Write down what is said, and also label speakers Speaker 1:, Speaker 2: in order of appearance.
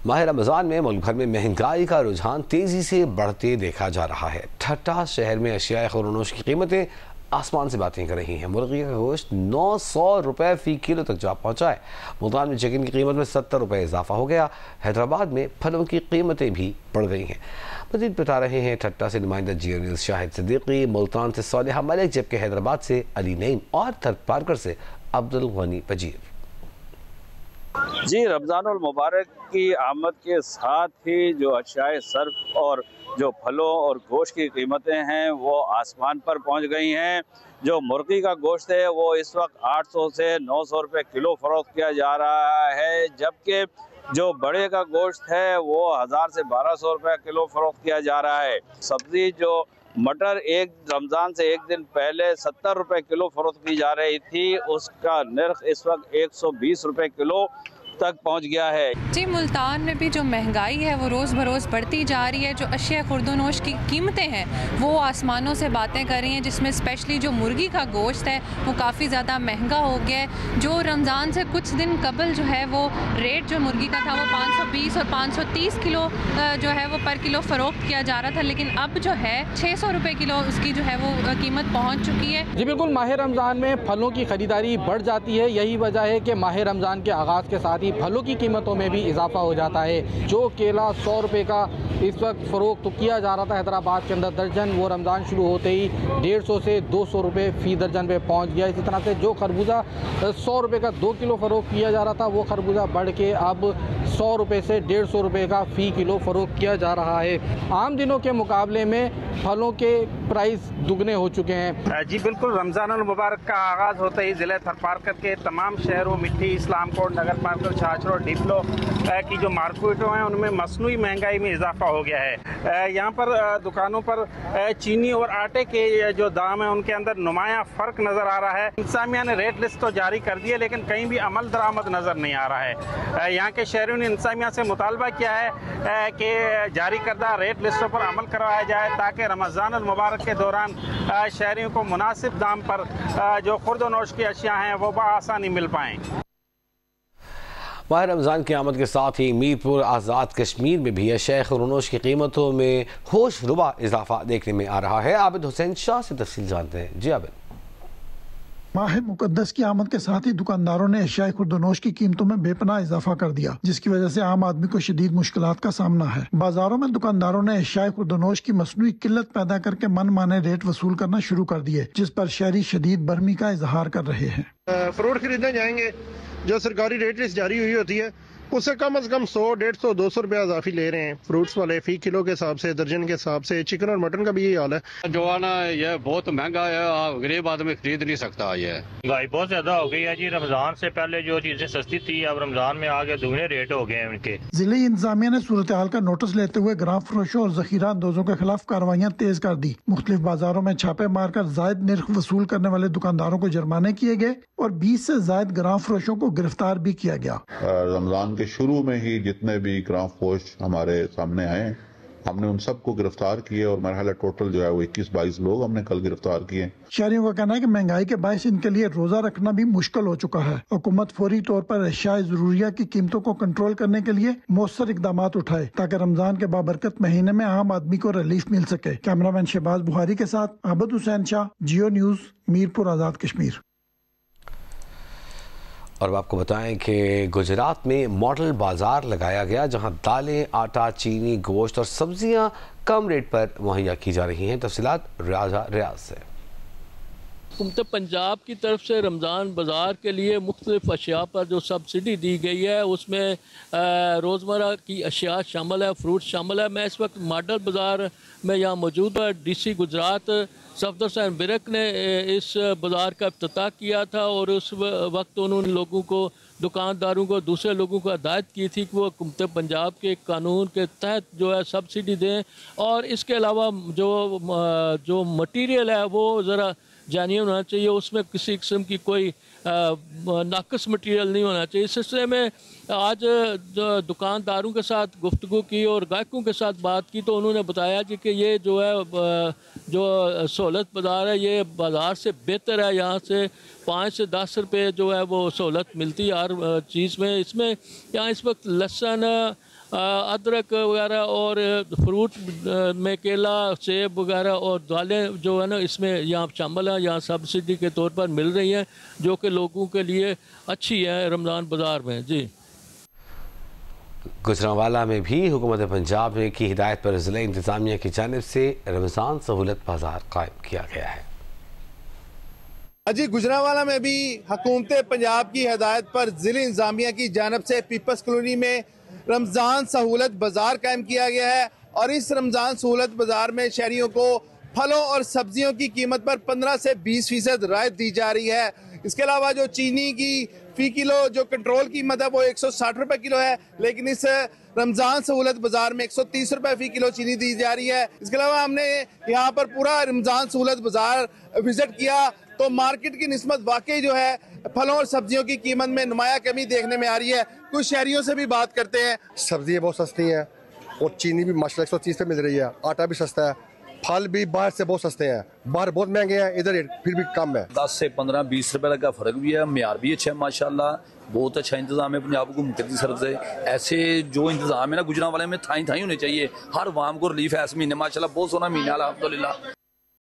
Speaker 1: माह रमज़ान में मुल्क भर में महंगाई का रुझान तेज़ी से बढ़ते देखा जा रहा है। ठट्टा शहर में अशिया खुरनोश की कीमतें आसमान से बातें कर रही हैं। मुर्गी का गोश्त 900 रुपये फ़ी किलो तक जा पहुँचा है। मुल्तान में चिकन की कीमत में 70 रुपये इजाफा हो गया। हैदराबाद में फलों की कीमतें भी बढ़ गई हैं। मज़ीद बता रहे हैं ठट्टा से नुमाइंदा जियो न्यूज़ शाहिद सिद्दीकी, मुल्तान से सालिहा मलिक, जबकि हैदराबाद से अली नईम और थरपारकर से अब्दुल गनी वजीर।
Speaker 2: जी, रमज़ानुल मुबारक की आमद के साथ ही जो अशियाए सर्फ और जो फलों और गोश्त की कीमतें हैं वो आसमान पर पहुंच गई हैं। जो मुर्गी का गोश्त है वो इस वक्त 800 से 900 रुपये किलो फ़रोख्त किया जा रहा है, जबकि जो बड़े का गोश्त है वो 1000 से 1200 रुपये किलो फ़रोख्त किया जा रहा है। सब्ज़ी जो मटर एक रमज़ान से एक दिन पहले 70 रुपये किलो फ़रोख्त की जा रही थी, उसका निर्ख इस वक्त 120 रुपये किलो तक पहुंच गया है।
Speaker 3: जी, मुल्तान में भी जो महंगाई है वो रोज़ बरोज़ बढ़ती जा रही है। जो अशिया खुर्दनोश की कीमतें हैं वो आसमानों से बातें कर रही हैं, जिसमें स्पेशली जो मुर्गी का गोश्त है वो काफ़ी ज़्यादा महंगा हो गया है। जो रमज़ान से कुछ दिन कबल जो है वो रेट जो मुर्गी का था वो 520 और 530 किलो जो है वो पर किलो फ़रोख्त किया जा रहा था, लेकिन अब जो है 600 रुपये किलो उसकी जो है वो कीमत पहुँच चुकी है।
Speaker 4: जी बिल्कुल, माह रमज़ान में फलों की ख़रीदारी बढ़ जाती है। यही वजह है कि माह रमज़ान के आगाज़ के साथ ही फलों की कीमतों में भी इजाफा हो जाता है। जो केला 100 रुपये का इस वक्त फ़रोख्त तो किया जा रहा था हैदराबाद के अंदर दर्जन, वो रमज़ान शुरू होते ही 150 से 200 रुपये फ़ी दर्जन पे पहुंच गया। इसी तरह से जो खरबूजा 100 रुपये का 2 किलो फ़रोख्त किया जा रहा था, वो खरबूजा बढ़ के अब 100 रुपये से 150 रुपये का फ़ी किलो फ़रोख्त किया जा रहा है। आम दिनों के मुकाबले में फलों के प्राइस दुगने हो चुके हैं।
Speaker 5: जी बिल्कुल, रमज़ानुल मुबारक का आगाज़ होते ही ज़िले थरपारकर के तमाम शहरों, मिट्टी, इस्लामकोट, नगर पार्कर, छाछरो, डिप्लो की जो मार्केटों हैं उनमें मसनूई महंगाई में इजाफा हो गया है। यहाँ पर दुकानों पर चीनी और आटे के जो दाम हैं उनके अंदर नुमाया फ़र्क नज़र आ रहा है। इंतज़ामिया ने रेट लिस्ट तो जारी कर दी है, लेकिन कहीं भी अमल दरामद नज़र नहीं आ रहा है। यहाँ के शहरियों ने इंतज़ामिया से मुतालबा किया है कि जारी करदा रेट लिस्टों पर अमल करवाया जाए, ताकि रमज़ानुल मुबारक के दौरान शहरियों को मुनासिब दाम पर जो खुर्द-ओ-नोश की अशिया हैं वो बआसानी मिल पाएँ।
Speaker 1: माह रमज़ान की आमद के साथ ही मीरपुर आज़ाद कश्मीर में भी अशिया खुर्नोश की कीमतों में होश रुबा इजाफा देखने में आ रहा है। आबिद हुसैन शाह से तफसील जानते हैं। जी आबिद।
Speaker 6: माह मुकद्दस की आमद के साथ ही दुकानदारों ने अशिया खुर्दनोश की कीमतों में बेपनाह इजाफा कर दिया, जिसकी वजह से आम आदमी को शदीद मुश्किलात का सामना है। बाजारों में दुकानदारों ने अशिया खुर्दनोश की मसनूई किल्लत पैदा करके मन माने रेट वसूल करना शुरू कर दिए, जिस पर शहरी शदीद बरहमी का इजहार कर रहे हैं।
Speaker 7: फ्रूट खरीदने जाएंगे, जो सरकारी रेट लिस्ट जारी हुई होती है उससे कम 100, 150, 200 रुपया इजाफी ले रहे हैं फ्रूट्स वाले, फी किलो के हिसाब से, दर्जन के हिसाब से। चिकन और मटन का भी यही हाल है।
Speaker 8: जो है ना ये बहुत महंगा है, गरीब आदमी खरीद नहीं सकता। ये
Speaker 9: महंगाई बहुत ज्यादा हो गई है जी। रमजान से पहले जो चीजें सस्ती थी अब रमजान में आगे दुगने रेट हो गए हैं उनके।
Speaker 6: जिले इंतजामिया ने सूरत हाल का नोटिस लेते हुए ग्राम फरोशों और जखीरा अंदोजों के खिलाफ कार्रवाइयाँ तेज कर दी। मुख्तलिफ बाजारों में छापे मारकर जायद निर्ख वसूल करने वाले दुकानदारों को जुर्माने किए गए और 20 से जायद ग्राम फरोशों को गिरफ्तार भी किया गया।
Speaker 10: रमजान के शुरू में ही जितने भी ग्राम फरोश हमारे सामने आए हमने उन सबको गिरफ्तार किए और मरहला टोटल जो है वो 21-22 लोग हमने कल गिरफ्तार किए। शहरियों का कहना है कि महंगाई के बायस इनके लिए रोजा रखना भी मुश्किल हो चुका है। हुकूमत फौरी तौर पर अशिया जरूरिया की कीमतों को कंट्रोल करने के लिए मौसर इकदाम उठाए, ताकि रमजान के बाबरकत महीने में आम आदमी को रिलीफ मिल सके। कैमरामैन शहबाज बुहारी के साथ आबिद हुसैन शाह, जियो न्यूज, मीरपुर आज़ाद कश्मीर।
Speaker 1: और आपको बताएं कि गुजरात में मॉडल बाजार लगाया गया, जहां दालें, आटा, चीनी, गोश्त और सब्जियां कम रेट पर मुहैया की जा रही हैं। तफसीलात रियाज से।
Speaker 11: हुकूमत पंजाब की तरफ से रमज़ान बाज़ार के लिए मुख्तलिफ अशिया पर जो सब्सिडी दी गई है उसमें रोज़मर्रा की अशिया शामिल है, फ्रूट शामिल है। मैं इस वक्त मॉडल बाज़ार में यहाँ मौजूद है। DC गुजरात सफदर हुसैन बिरक ने इस बाज़ार का इफ्तिताह किया था और उस वक्त उन्होंने लोगों को, दुकानदारों को, दूसरे लोगों को हिदायत की थी कि वो हुकूमत पंजाब के कानून के तहत जो है सब्सिडी दें और इसके अलावा जो मटीरियल है वो ज़रा जानिए होना चाहिए, उसमें किसी किस्म की कोई नाकस मटीरियल नहीं होना चाहिए। इस सिलसिले में आज दुकानदारों के साथ गुफ्तगू की और गाहकों के साथ बात की तो उन्होंने बताया कि ये जो है जो सहूलत बाज़ार है ये बाज़ार से बेहतर है। यहाँ से 5 से 10 रुपये जो है वो सहूलत मिलती है हर चीज़ में। इसमें यहाँ इस वक्त लहसुन, अदरक वगैरह और फ्रूट में केला, सेब वगैरह और दालें जो है ना इसमें यहाँ शामिल हैं, यहाँ सब्सिडी के तौर पर मिल रही हैं, जो कि लोगों के लिए अच्छी है रमज़ान बाज़ार में। जी,
Speaker 1: गुजरांवाला में भी हुकूमत पंजाब ने की हिदायत पर ज़िला इंतज़ामिया की जानिब से रमज़ान सहूलत बाज़ार कायम किया गया है।
Speaker 12: जी, गुजरांवाला में भी हुकूमत पंजाब की हिदायत पर ज़िला इंतज़ामिया की जानिब से पीपल्स कॉलोनी में रमज़ान सहूलत बाज़ार कायम किया गया है और इस रमज़ान सहूलत बाज़ार में शहरियों को फलों और सब्जियों की कीमत पर 15 से 20% राहत दी जा रही है। इसके अलावा जो चीनी की फ़ी किलो जो कंट्रोल कीमत है वो 160 रुपये किलो है, लेकिन इस रमज़ान सहूलत बाज़ार में 130 रुपये फ़ी किलो चीनी दी जा रही है। इसके अलावा हमने यहाँ पर पूरा रमज़ान सहूलत बाज़ार विज़िट किया तो मार्केट की निस्बत वाकई जो है फलों और सब्जियों की कीमत में नुमाया कमी देखने में आ रही है। कुछ शहरियों से भी बात करते हैं।
Speaker 13: सब्जियाँ बहुत सस्ती हैं और चीनी भी माशाल्लाह 130 पे मिल रही है, आटा भी सस्ता है, फल भी बाहर से बहुत सस्ते हैं, बाहर बहुत महंगे हैं, इधर फिर भी कम है।
Speaker 14: 10 से 15-20 रुपए का फर्क भी है, म्यार भी अच्छा है माशाल्लाह, बहुत अच्छा इंतजाम है पंजाब हुकूमत की तरफ से। ऐसे जो इंतजाम है ना गुजरांवाले में थाई थाई होने चाहिए, हर वाम को रिलीफ है इस महीने माशाल्लाह, बहुत सोना महीना अल्हम्दुलिल्लाह।